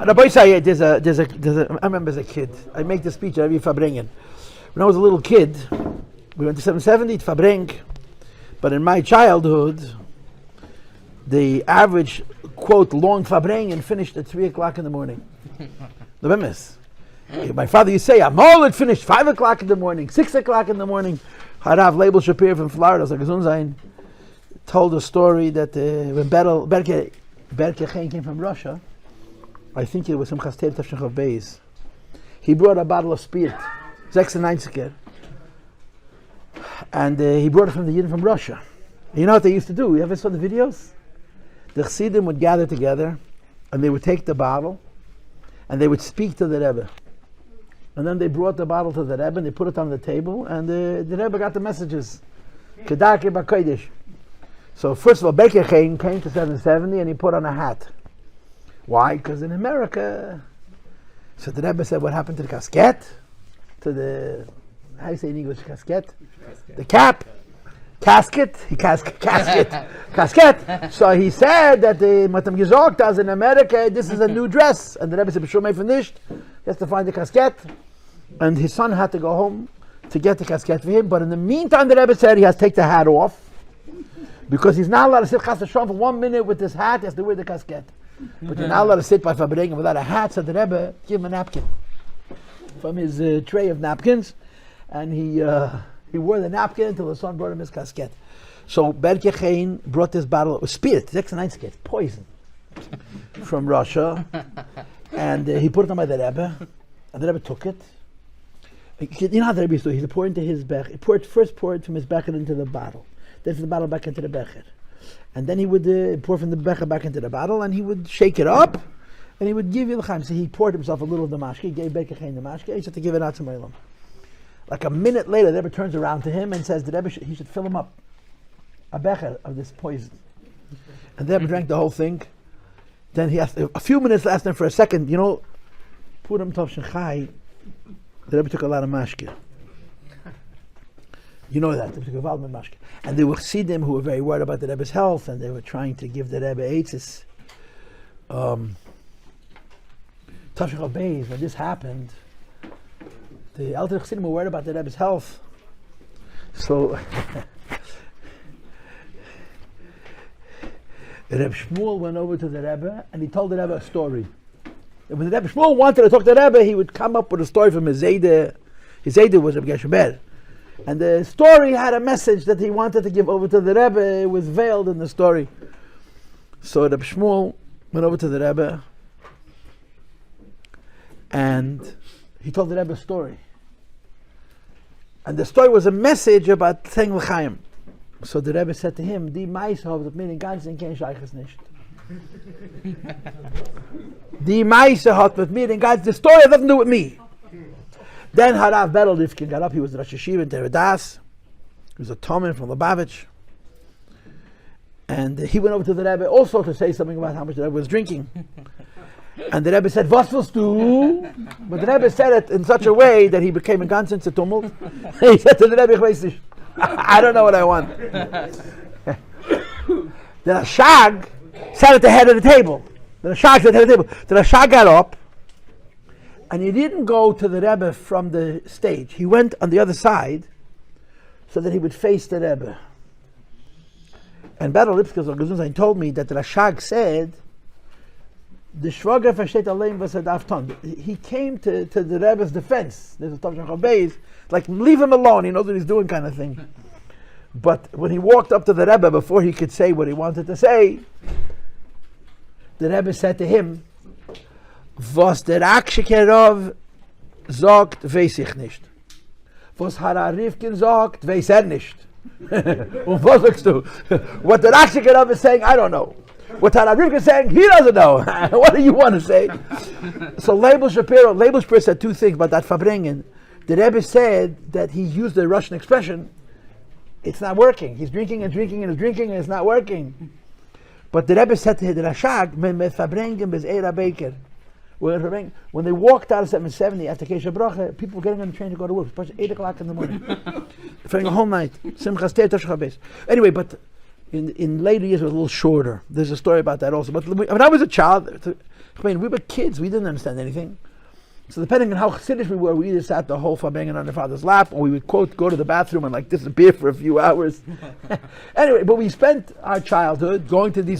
Rabbi Yossi, I remember as a kid, I make the speech at every Farbrengen. When I was a little kid, we went to 770 to Farbrengen, but in my childhood, the average, quote, long Farbrengen finished at 3 o'clock in the morning. The Bemis. My father used to say, Amol had finished 5 o'clock in the morning, 6 o'clock in the morning. Harav Leibel Shapir from Florida, told a story that when Berke came from Russia, I think it was from Achei Temimim. He brought a bottle of spirit, 96er, and he brought it from the Yidden from Russia. You know what they used to do? You ever saw the videos? The Chassidim would gather together, and they would take the bottle, and they would speak to the Rebbe. And then they brought the bottle to the Rebbe, and they put it on the table, and the Rebbe got the messages. Kedake B'Kodesh. So first of all, Berke came to 770, and he put on a hat. Why? Because in America, so the Rebbe said, what happened to the casket? To the, how do you say in English, casket? The cap. Casket. So he said that Matam gesagt does in America, this is a new dress. And the Rebbe said, B'shul mei nicht. He has to find the casket. And his son had to go home to get the casket for him. But in the meantime, the Rebbe said he has to take the hat off. Because he's not allowed to sit chas v'shalom for 1 minute with this hat, he has to wear the casket. But you're not allowed to sit by Farbrengen without a hat, so the Rebbe gave him a napkin from his tray of napkins, and he wore the napkin until the son brought him his casket. So Berke brought this bottle of spirit, 96, poison, from Russia, and he put it on by the Rebbe, and the Rebbe took it. You know how the Rebbe used to do? He poured into his becher. He poured from his becher into the bottle, then from the bottle back into the becher. And then he would pour from the becher back into the bottle, and he would shake it up, and he would give you the chaim. So he poured himself a little of the mashke. He gave Berke the mashke. He said to give it out to Meilam. Like a minute later, the Rebbe turns around to him and says the Rebbe he should fill him up a becher of this poison. And the Rebbe drank the whole thing. Then he asked a few minutes, asked him for a second. Purim Tov Shechai. The Rebbe took a lot of mashke. You know that. They took a lot of mashke. And there were Chassidim who were very worried about the Rebbe's health, and they were trying to give the Rebbe eitzes. Tavshach Beis, when this happened, the elder Chassidim were worried about the Rebbe's health. So Reb Shmuel went over to the Rebbe, and he told the Rebbe a story. And when the Rebbe Shmuel wanted to talk to the Rebbe, he would come up with a story from his Zayde. His Zayde was Reb Gesheber. And the story had a message that he wanted to give over to the Rebbe. It was veiled in the story. So Reb Shmuel went over to the Rebbe, and he told the Rebbe a story. And the story was a message about saying l'chaim. So the Rebbe said to him, "Die meise haben das mir in ganzen kein Scheiches nicht." Die meise hat mit mir in ganzen. The story has nothing to do with me. Then Harav Beryl Rivka got up. He was the Rosh Yeshiva in Teredas. He was a Tomin from Lubavitch. And he went over to the Rebbe also to say something about how much the Rebbe was drinking. And the Rebbe said, "Was willst du?" But the Rebbe said it in such a way that he became a ganz in tumult. He said to the Rebbe, "Ich weiß nicht. I don't know what I want." The Rashag sat at the head of the table. The Rashag got up, and he didn't go to the Rebbe from the stage. He went on the other side so that he would face the Rebbe. And Beryl Rivka told me that the Rashag said, "The Shvager versteht allein was darf tun." He came to the Rebbe's defense. There's a Tavshach Beis, like, leave him alone, he knows what he's doing kind of thing. But when he walked up to the Rebbe, before he could say what he wanted to say, the Rebbe said to him, "Was der Akshikerov sagt, weiß ich nicht. Was Hara Rivkin sagt, weiß nicht." Und was sagst du? What the Akshikerov is saying, I don't know. What Hara Rivkin is saying, he doesn't know. What do you want to say? So Leibel Shapiro said two things about that Farbrengen. The Rebbe said that he used the Russian expression, it's not working. He's drinking and drinking and drinking and it's not working. But the Rebbe said to the Rashag, Farbrengen bez Eira Baker. When they walked out of 770 after Kesha Bracha, people were getting on the train to go to work. It was 8 o'clock in the morning. For a whole night. Anyway, but In later years, it was a little shorter. There's a story about that also. But when I was a child, we were kids. We didn't understand anything. So depending on how Chassidish we were, we either sat the whole Farbrengen on their father's lap, or we would, quote, go to the bathroom and like disappear for a few hours. Anyway, but we spent our childhood going to these